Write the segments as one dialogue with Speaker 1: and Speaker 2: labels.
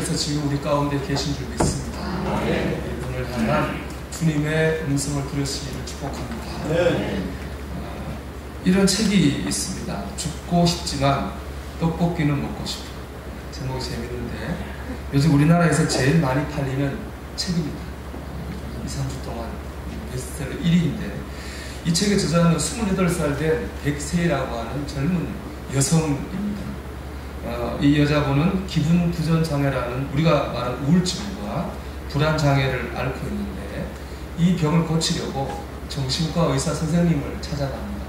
Speaker 1: 하나님께서 지금 우리 가운데 계신 줄 믿습니다. 이분을 향한 주님의 음성을 들으시기를 축복합니다. 이런 책이 있습니다. 죽고 싶지만 떡볶이는 먹고 싶어. 제목이 재밌는데 요즘 우리나라에서 제일 많이 팔리는 책입니다. 2, 3주 동안 베스트셀러 1위인데 이 책의 저자는 28살 된 백세라고 하는 젊은 여성입니다. 이 여자분은 기분 부전 장애라는 우리가 말하는 우울증과 불안 장애를 앓고 있는데 이 병을 고치려고 정신과 의사 선생님을 찾아갑니다.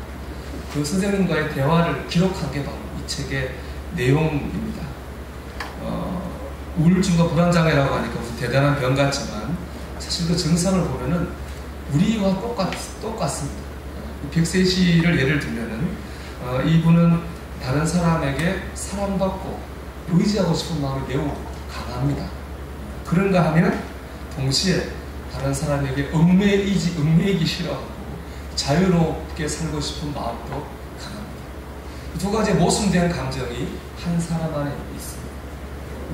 Speaker 1: 그 선생님과의 대화를 기록한 게 바로 이 책의 내용입니다. 우울증과 불안 장애라고 하니까 무슨 대단한 병 같지만 사실 그 증상을 보면은 우리와 똑같습니다. 백세 씨를 예를 들면은 이분은 다른 사람에게 사랑받고 의지하고 싶은 마음이 매우 강합니다. 그런가 하면 동시에 다른 사람에게 얽매이기 싫어하고 자유롭게 살고 싶은 마음도 강합니다. 두 가지 모순된 감정이 한 사람 안에 있습니다.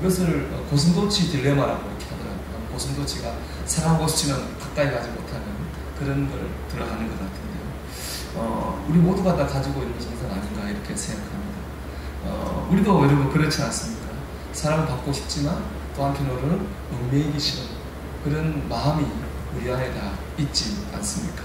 Speaker 1: 이것을 고슴도치 딜레마라고 이렇게 하더라고요. 고슴도치가 사람고수치는 가까이 가지 못하는 그런 걸 들어가는 것 같은데요. 우리 모두가 다 가지고 있는 증상 아닌가 이렇게 생각합니다. 우리도 여러분 그렇지 않습니까? 사랑을 받고 싶지만 또 한편으로는 얽매이기 싫은 그런 마음이 우리 안에 다 있지 않습니까?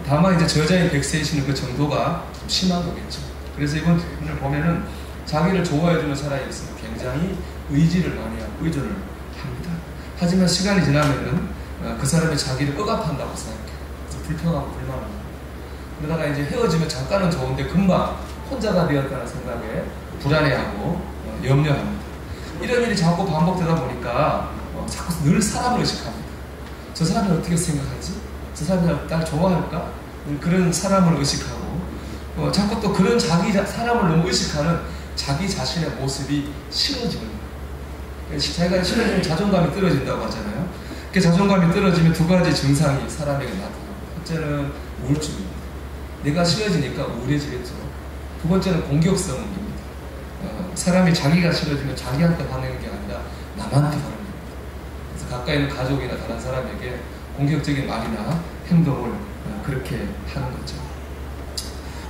Speaker 1: 다만 이제 저자인 백세희 씨는 그 정도가 좀 심한 거겠죠. 그래서 이분을 보면은 자기를 좋아해주는 사람이 있으면 굉장히 의지를 많이 하고 의존을 합니다. 하지만 시간이 지나면은 그 사람이 자기를 억압한다고 생각해요. 불평하고 불만하고. 그러다가 이제 헤어지면 잠깐은 좋은데 금방 혼자가 되었다는 생각에 불안해하고 염려합니다. 이런 일이 자꾸 반복되다 보니까 자꾸 늘 사람을 의식합니다. 저 사람이 어떻게 생각하지? 저 사람이 날 좋아할까? 그런 사람을 의식하고 자꾸 또 그런 사람을 너무 의식하는 자기 자신의 모습이 싫어지는 거예요. 자기가 싫어지면 자존감이 떨어진다고 하잖아요. 그 자존감이 떨어지면 두 가지 증상이 사람에게 나타납니다. 첫째는 우울증입니다. 내가 싫어지니까 우울해지겠죠. 두 번째는 공격성입니다. 사람이 자기가 싫어지면 자기한테 반응하는 게 아니라 남한테 반응합니다. 그래서 가까이 있는 가족이나 다른 사람에게 공격적인 말이나 행동을 그렇게 하는 거죠.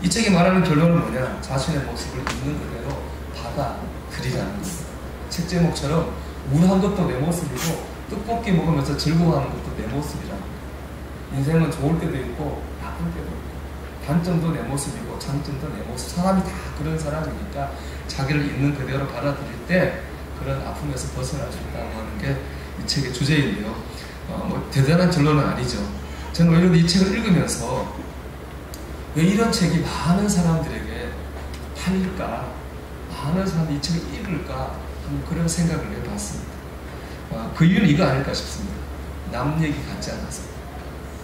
Speaker 1: 이 책이 말하는 결론은 뭐냐? 자신의 모습을 있는 그대로 받아들이라는 겁니다. 책 제목처럼 우울한 것도 내 모습이고 떡볶이 먹으면서 즐거워하는 것도 내 모습이라는 거예요. 인생은 좋을 때도 있고 나쁠 때도 있고 단점도 내 모습이고 장점도 내 모습. 사람이 다 그런 사람이니까 자기를 있는 그대로 받아들일 때 그런 아픔에서 벗어날 수 있다고 하는 게 이 책의 주제인데요. 뭐 대단한 결론은 아니죠. 저는 오히려 이 책을 읽으면서 왜 이런 책이 많은 사람들에게 팔릴까? 많은 사람들이 이 책을 읽을까? 그런 생각을 해봤습니다. 그 이유는 이거 아닐까 싶습니다. 남 얘기 같지 않아서,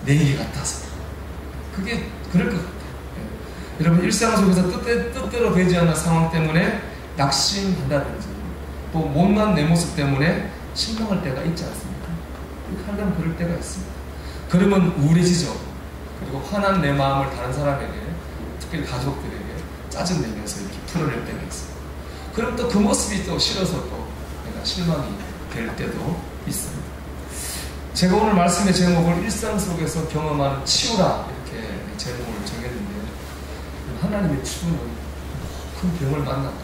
Speaker 1: 내 얘기 같아서. 그게 그럴 것 같아요. 여러분 일상 속에서 뜻대로 되지 않는 상황 때문에 낙심한다든지 또 못난 내 모습 때문에 실망할 때가 있지 않습니까? 하려면 그럴 때가 있습니다. 그러면 우울해지죠. 그리고 화난 내 마음을 다른 사람에게, 특히 가족들에게 짜증내면서 이렇게 풀어낼 때가 있습니다. 그럼 또 그 모습이 또 싫어서 또 내가 실망이 될 때도 있습니다. 제가 오늘 말씀의 제목을 일상 속에서 경험하는 치유라 이렇게 제목을 정했는데요. 하나님의 치유는 큰 병을 만났고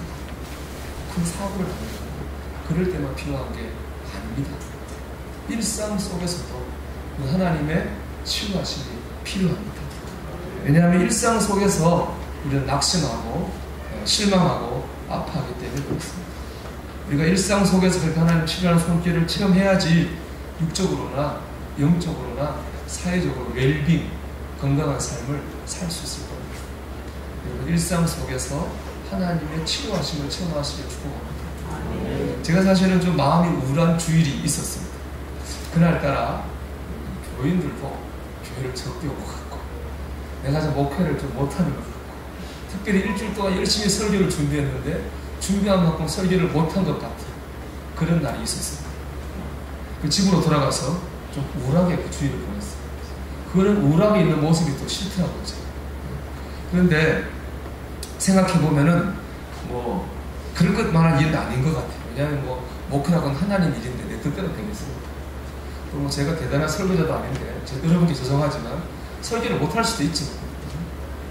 Speaker 1: 큰 사고를 당하고 그럴 때만 필요한 게 아닙니다. 일상 속에서도 하나님의 치유하심이 필요합니다. 왜냐하면 일상 속에서 우리는 낙심하고 실망하고 아파하기 때문에 그렇습니다. 우리가 일상 속에서 그렇게 하나님 치유하는 손길을 체험해야지 육적으로나 영적으로나 사회적으로 웰빙, 건강한 삶을 살 수 있을 겁니다. 일상 속에서 하나님의 치유하심을 체험하시길 축복합니다. 제가 사실은 좀 마음이 우울한 주일이 있었습니다. 그날따라 교인들도 교회를 적게 온 것 같고 내가 좀 목회를 좀 못하는 것 같고 특별히 일주일 동안 열심히 설교를 준비했는데 준비한 만큼 설교를 못한 것 같은 그런 날이 있었습니다. 그 집으로 돌아가서 좀 우울하게 그 주일을 보냈어요. 그런 우울하게 있는 모습이 또 싫더라고요. 그런데 생각해보면은 뭐 그럴 것만한 일은 아닌 것 같아요. 왜냐하면 뭐 목회라고는 하나님 일인데 내 뜻대로 되겠습니다. 또 뭐 제가 대단한 설교자도 아닌데 여러분께 죄송하지만 설교를 못할 수도 있죠.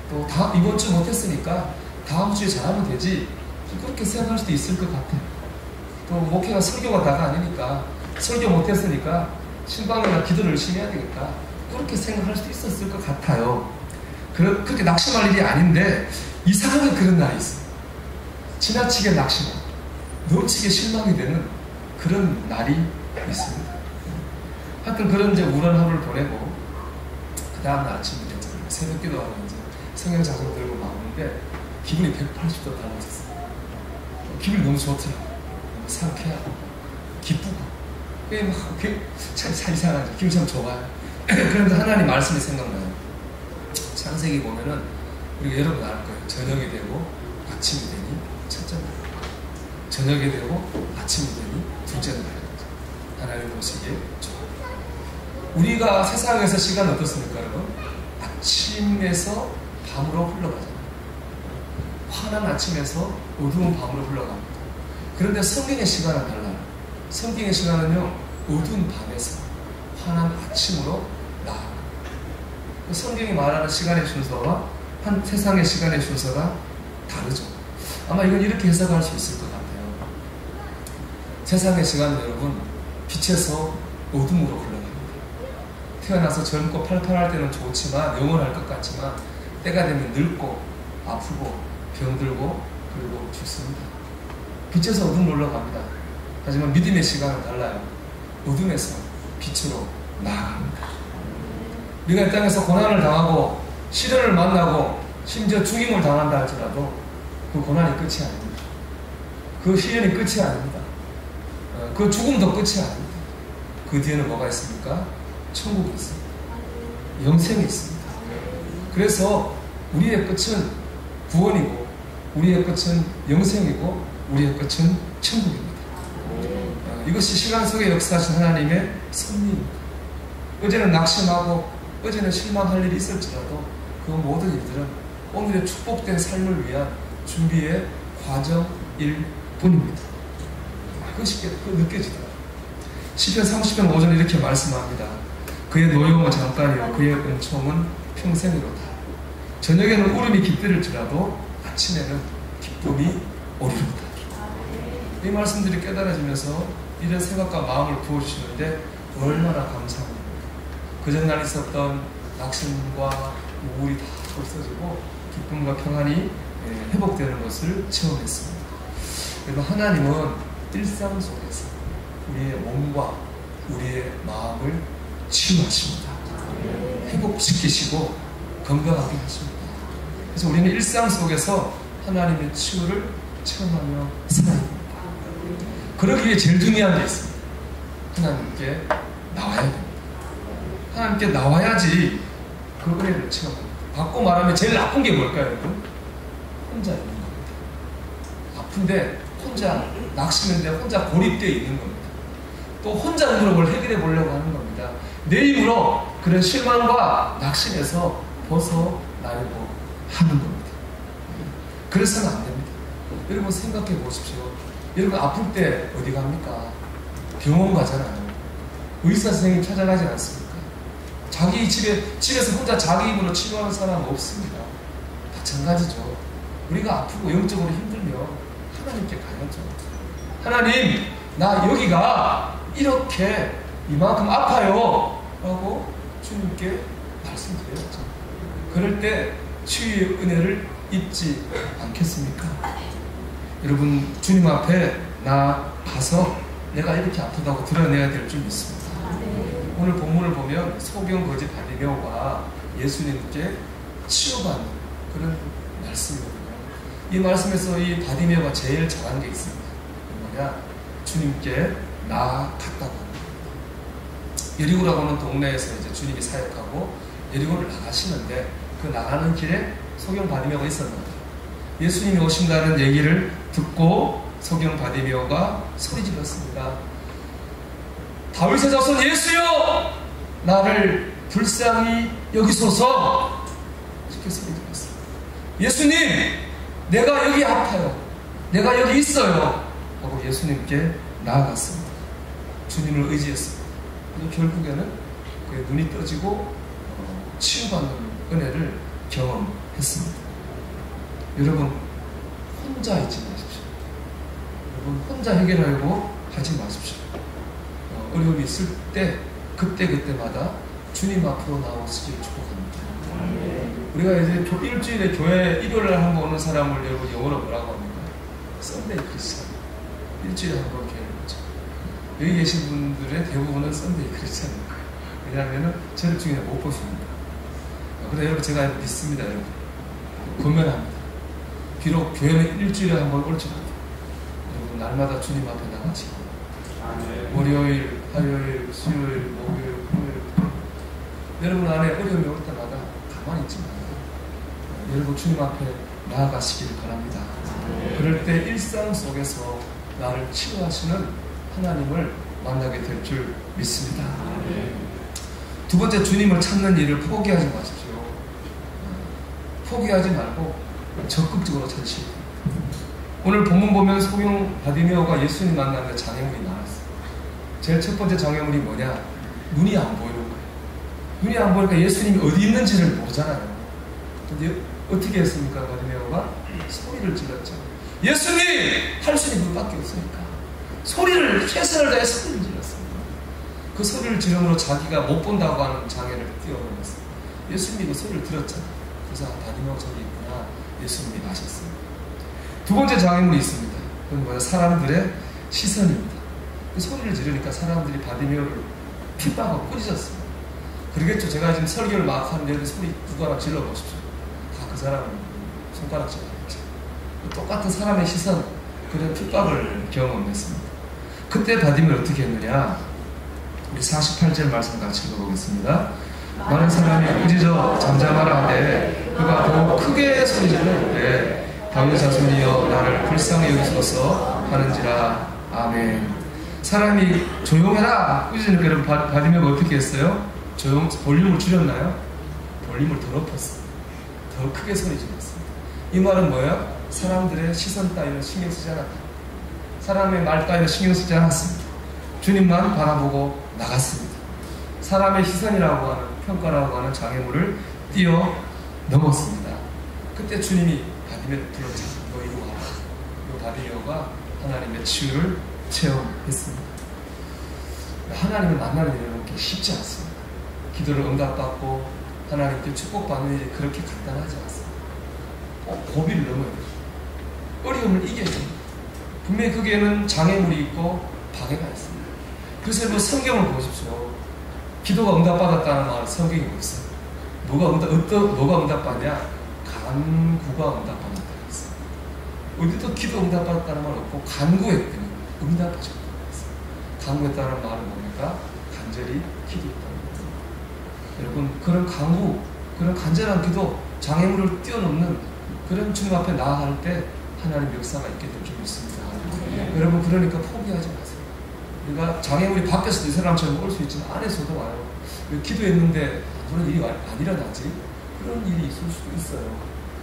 Speaker 1: 또 이번 주 못했으니까 다음 주에 잘하면 되지, 그렇게 생각할 수도 있을 것 같아요. 또 목회가 설교가 다가 아니니까 설교 못했으니까 신방이나 기도를 열심히 해야 되겠다, 그렇게 생각할 수도 있었을 것 같아요. 그렇게 낙심할 일이 아닌데 이상하게 그런 날이 있어요. 지나치게 낙심하고 넘치게 실망이 되는 그런 날이 있습니다. 하여튼 그런 이제 우울한 하루를 보내고 그 다음날 아침에 새벽 기도하고 이제 성경 작성 들고 나오는데 기분이 180도 달라졌어요. 기분이 너무 좋더라고요. 너무 상쾌하고 기쁘고 참 이상하죠. 기분이 참 좋아요. 그런데 하나님 말씀이 생각나요. 창세기 보면은 우리가 여러분 알 거예요. 저녁이 되고 아침이 되니 첫째 날, 저녁이 되고 아침이 되니 둘째 날. 하나님 보시기에 좋아요. 우리가 세상에서 시간 어떻습니까, 여러분? 아침에서 밤으로 흘러가잖아요. 환한 아침에서 어두운 밤으로 흘러갑니다. 그런데 성경의 시간은 달라요. 성경의 시간은요, 어두운 밤에서 환한 아침으로 나아갑니다. 성경이 말하는 시간의 순서와 세상의 시간의 순서가 다르죠. 아마 이건 이렇게 해석할 수 있을 것 같아요. 세상의 시간은 여러분, 빛에서 어둠으로 흘러갑니다. 태어나서 젊고 팔팔할 때는 좋지만, 영원할 것 같지만 때가 되면 늙고 아프고 병들고 그리고 죽습니다. 빛에서 어둠으로 올라갑니다. 하지만 믿음의 시간은 달라요. 어둠에서 빛으로 나아갑니다. 우리가 이 땅에서 고난을 당하고 시련을 만나고 심지어 죽임을 당한다 할지라도 그 고난이 끝이 아닙니다. 그 시련이 끝이 아닙니다. 그 죽음도 끝이 아닙니다. 그 뒤에는 뭐가 있습니까? 천국이 있습니다. 영생이 있습니다. 그래서 우리의 끝은 구원이고, 우리의 끝은 영생이고, 우리의 끝은 천국입니다. 이것이 시간 속에 역사하신 하나님의 섭리입니다. 어제는 낙심하고 어제는 실망할 일이 있을지라도 그 모든 일들은 오늘의 축복된 삶을 위한 준비의 과정일 뿐입니다. 그것이 느껴지더라고요. 시편 30편 5절 이렇게 말씀합니다. 그의 노여움은 잠깐이요 그의 은총은 평생이로다. 저녁에는 울음이 깃들을지라도 아침에는 기쁨이 오리로다. 이 말씀들이 깨달아지면서 이런 생각과 마음을 부어주시는데 얼마나 감사합니다. 그 전날 있었던 낙심과 우울이 다 없어지고 기쁨과 평안이 회복되는 것을 체험했습니다. 그리고 하나님은 일상 속에서 우리의 몸과 우리의 마음을 치유하십니다. 회복시키시고 건강하게 하십니다. 그래서 우리는 일상 속에서 하나님의 치유를 체험하며 살아야 됩니다. 그러기 위해 제일 중요한 게 있습니다. 하나님께 나와야 됩니다. 하나님께 나와야지 그 은혜를 체험합니다. 바꿔 말하면 제일 나쁜 게 뭘까요, 여러분? 혼자 있는 겁니다. 아픈데 혼자 낙심인데 혼자 고립되어 있는 겁니다. 또 혼자 힘으로 뭘 해결해 보려고 하는 겁니다. 내 힘으로 그런 실망과 낙심에서 벗어나려고 하는 겁니다. 그래서는 안 됩니다. 여러분 생각해 보십시오. 여러분 아플 때 어디 갑니까? 병원 가잖아요. 의사 선생님 찾아가지 않습니까? 자기 집에서 혼자 자기 힘으로 치료하는 사람은 없습니다. 마찬가지죠. 우리가 아프고 영적으로 힘들면 하나님께 가야죠. 하나님, 나 여기가 이렇게 이만큼 아파요 라고 주님께 말씀드려야죠. 그럴 때 치유의 은혜를 입지 않겠습니까? 여러분 주님 앞에 나 가서 내가 이렇게 아프다고 드러내야 될 줄 믿습니다. 오늘 본문을 보면 소경 거지 바디메오가 예수님께 치유받는 그런 말씀이거든요. 이 말씀에서 이 바디메오가 제일 잘한 게 있습니다. 뭐냐? 주님께 나아갔다고 합니다. 여리고라고 하는 동네에서 이제 주님이 사역하고 여리고를 나가시는데 그 나가는 길에 소경 바디메오가 있었는데 예수님이 오신다는 얘기를 듣고 소경 바디메오가 소리 질렀습니다. 다윗의 자손 예수여, 나를 불쌍히 여기소서. 이렇게 소리 질렀어요. 예수님, 내가 여기 아파요. 내가 여기 있어요. 하고 예수님께 나아갔습니다. 주님을 의지했습니다. 그래서 결국에는 그의 눈이 떠지고 치유받는 은혜를 경험했습니다. 여러분 혼자 있지 마십시오. 여러분 혼자 해결하려고 하지 마십시오. 어려움이 있을 때 그때마다 주님 앞으로 나오시길 축복합니다. 우리가 이제 일주일에 교회 일요일날 한번 오는 사람을 여러분 영어로 뭐라고 합니까? 썬데이 크리스찬. 일주일에 한 번 교회를 오죠. 여기 계신 분들의 대부분은 썬데이 크리스찬입니다. 왜냐하면 저를 중에 못 보십니다. 그래서 여러분 제가 믿습니다. 여러분 권면합니다. 비록 교회는 일주일에 한 번 올지라도 여러분 날마다 주님 앞에 나가시고 월요일, 화요일, 수요일, 목요일, 금요일 여러분 안에 어려움이 올 때마다 가만히 있지 말고 여러분 주님 앞에 나아가시길 바랍니다. 그럴 때 일상 속에서 나를 치유하시는 하나님을 만나게 될 줄 믿습니다. 두 번째, 주님을 찾는 일을 포기하지 마십시오. 포기하지 말고 적극적으로 찾으시고. 오늘 본문 보면 소경 바디메오가 예수님 만났는데 장애물이 나왔어요. 제일 첫 번째 장애물이 뭐냐? 눈이 안 보이는 거예요. 눈이 안 보니까 예수님이 어디 있는지를 모르잖아요. 근데 어떻게 했습니까? 바디메오가 소리를 질렀죠. 예수님! 할 수 있는 분밖에 없으니까 소리를 최선을 다해 소리를 질렀습니다. 그 소리를 지름으로 자기가 못 본다고 하는 장애를 뛰어넘었어요. 예수님이 그 소리를 들었잖아요. 그래서 바디메오 저기 있구나. 예수님이 아셨습니다. 두 번째 장애물이 있습니다. 그건 뭐냐? 사람들의 시선입니다. 그 소리를 지르니까 사람들이 바디메오를 핍박하고 꾸짖었습니다. 그러겠죠. 제가 지금 설교를 막 하는데 소리 누구 하나 질러보십시오. 다 그 사람은 손가락질하겠죠. 똑같은 사람의 시선, 그런 핍박을 경험했습니다. 그때 바디메오를 어떻게 했느냐? 우리 48절 말씀 같이 읽어보겠습니다. 많은 사람이 꾸짖어 잠잠하라 하되 그가 더욱 크게 소리지르되 다윗 자손이여 나를 불쌍히 여기소서 하는지라. 아멘. 사람이 조용해라 꾸짖으니까 여러분 바디메오가 어떻게 했어요? 볼륨을 줄였나요? 볼륨을 더 높였어요. 더 크게 소리 질렀습니다. 이 말은 뭐예요? 사람들의 시선 따위는 신경 쓰지 않았다. 사람의 말 따위는 신경 쓰지 않았습니다. 주님만 바라보고 나갔습니다. 사람의 시선이라고 하는, 평가라고 하는 장애물을 뛰어넘었습니다. 그때 주님이 바디메오를 불렀죠. 너 이리 와라. 이 바디메오가 하나님의 치유를 체험했습니다. 하나님을 만나는 일은 그렇게 쉽지 않습니다. 기도를 응답받고 하나님께 축복받는 일이 그렇게 간단하지 않습니다. 고비를 넘어야 돼요. 어려움을 이겨야 됩니다. 분명히 거기에는 장애물이 있고 방해가 있습니다. 그래서 뭐 성경을 보십시오. 기도가 응답받았다는 말 성경이 없어요. 뭐가 응답받냐? 간구가 응답받았다고 했어요. 어디도 기도 응답받았다는 말 없고 간구했더니 응답하셨다고 했어요. 간구했다는 말은 뭡니까? 간절히 기도했다는 거예요. 여러분, 그런 간구, 그런 간절한 기도, 장애물을 뛰어넘는 그런 주님 앞에 나아갈 때 하나님 역사가 있게 될 줄 믿습니다. 여러분, 그러니까 포기하지 마세요. 우리가 장애물이 밖에서도 이 사람처럼 올 수 있지만 안에서도 와요. 왜 기도했는데 그런 일이 안 일어나지? 그런 일이 있을 수도 있어요.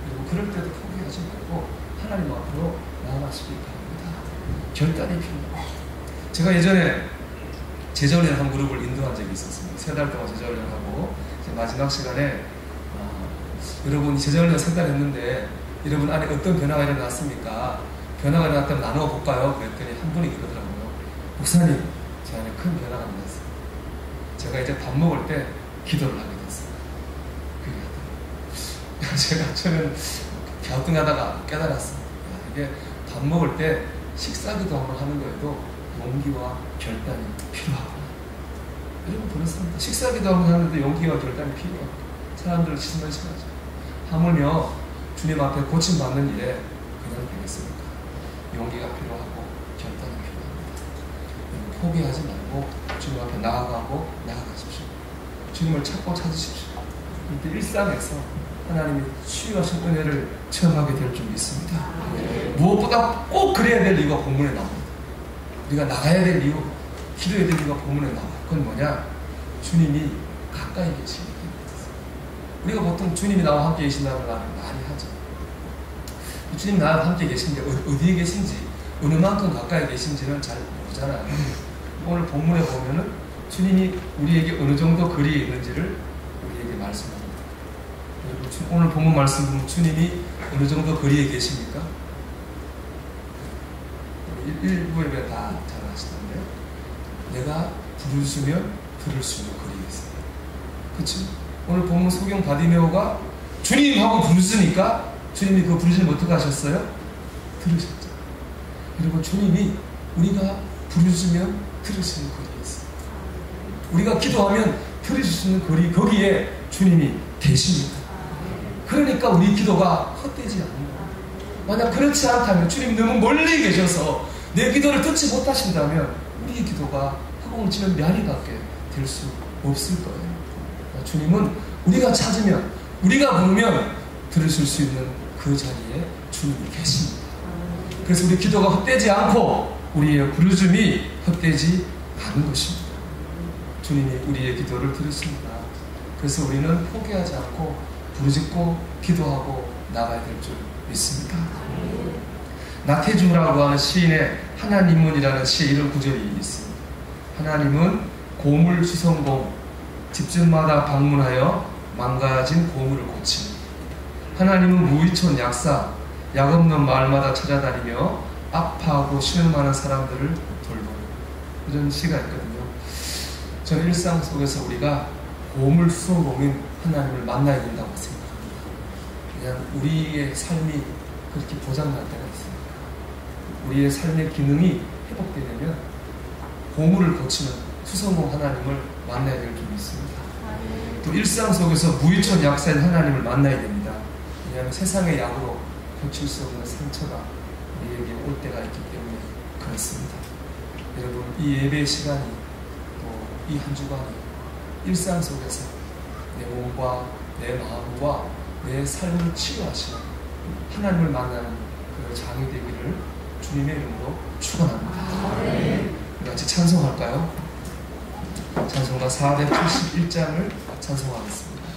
Speaker 1: 그리고 그럴 때도 포기하지 말고 하나님 앞으로 나아가시길 바랍니다. 결단이 필요합니다. 제가 예전에 제자훈련 한 그룹을 인도한 적이 있었습니다. 3달 동안 제자훈련을 하고 마지막 시간에 여러분 제자훈련 3달 했는데 여러분 안에 어떤 변화가 일어났습니까? 변화가 일어났다면 나눠볼까요? 그랬더니 한 분이 그러더라고요. 목사님, 제 안에 큰 변화가 일어났어요. 제가 이제 밥 먹을 때 기도를 하게 됐어요. 그게 하더라고요. 저는 갸우뚱하다가 깨달았습니다. 이게 밥 먹을 때 식사기도 한번 하는 거에도 용기와 결단이 필요하구나. 여러분 그렇습니다. 식사기도 한번 하는데 용기와 결단이 필요하고 사람들을 치는 시간이죠. 하물며 주님 앞에 고침받는 일에 그냥 되겠습니까? 용기가 필요하고 결단이 필요합니다. 포기하지 말고 주님 앞에 나아가십시오. 주님을 찾고 찾으십시오. 이때 일상에서 하나님이 치유하신 은혜를 체험하게 될 줄 믿습니다. 무엇보다 꼭 그래야 될 이유가 본문에 나옵니다. 우리가 나가야 될 이유, 기도해야 될 이유가 본문에 나와요. 그건 뭐냐? 주님이 가까이 계시기 때문입니다. 우리가 보통 주님이 나와 함께 계신다는 말을 많이 하죠. 주님 나와 함께 계신데 어디에 계신지, 어느 만큼 가까이 계신지는 잘 모르죠. 보잖아요. 오늘 본문에 보면은 주님이 우리에게 어느 정도 거리에 있는지를 우리에게 말씀합니다. 오늘 본문 말씀 보면 주님이 어느 정도 거리에 계십니까? 일부 예배 다 잘 하시던데, 내가 부르시면 들을 수 있는 거리에 있어요. 그치? 오늘 본문 소경 바디메오가 주님 하고 부르시니까 주님이 그 부르시면 어떻게 하셨어요? 들으셨죠. 그리고 주님이 우리가 부르시면 들으시는 거리에 있어요. 우리가 기도하면 들으실 수 있는 거리, 거기에 주님이 계십니다. 그러니까 우리 기도가 헛되지 않는 거예요. 만약 그렇지 않다면, 주님 너무 멀리 계셔서 내 기도를 듣지 못하신다면 우리의 기도가 허공을 치는 메아리밖에 될 수 없을 거예요. 주님은 우리가 찾으면, 우리가 부르면 들으실 수 있는 그 자리에 주님이 계십니다. 그래서 우리 기도가 헛되지 않고 우리의 부르심이 헛되지 않은 것입니다. 주님이 우리의 기도를 들으십니다. 그래서 우리는 포기하지 않고 부르짖고 기도하고 나가야 될 줄 믿습니다. 나태주라고 하는 시인의 하나님은이라는 시에 이런 구절이 있습니다. 하나님은 고물 수성공, 집집마다 방문하여 망가진 고물을 고칩니다. 하나님은 무위촌 약사, 약 없는 마을마다 찾아다니며 아파하고 신음하는 사람들을 돌보는, 이런 시가 있거든요. 저는 일상 속에서 우리가 고물 수성공인 하나님을 만나야 된다고 생각합니다. 그냥 우리의 삶이 그렇게 고장날 때가 있습니다. 우리의 삶의 기능이 회복되려면 고물을 고치는 수성공 하나님을 만나야 될 줄 믿습니다. 또 일상 속에서 무위촌 약사인 하나님을 만나야 됩니다. 왜냐하면 세상의 약으로 고칠 수 없는 상처가 우리에게 올 때가 있기 때문에 그렇습니다. 여러분, 이 예배 시간이 또 이 한 주간이 일상 속에서 내 몸과 내 마음과 내 삶을 치유하시는 하나님을 만나는 그 장이 되기를 주님의 이름으로 축원합니다. 우리 같이 찬송할까요? 찬송가 471장을 찬송하겠습니다.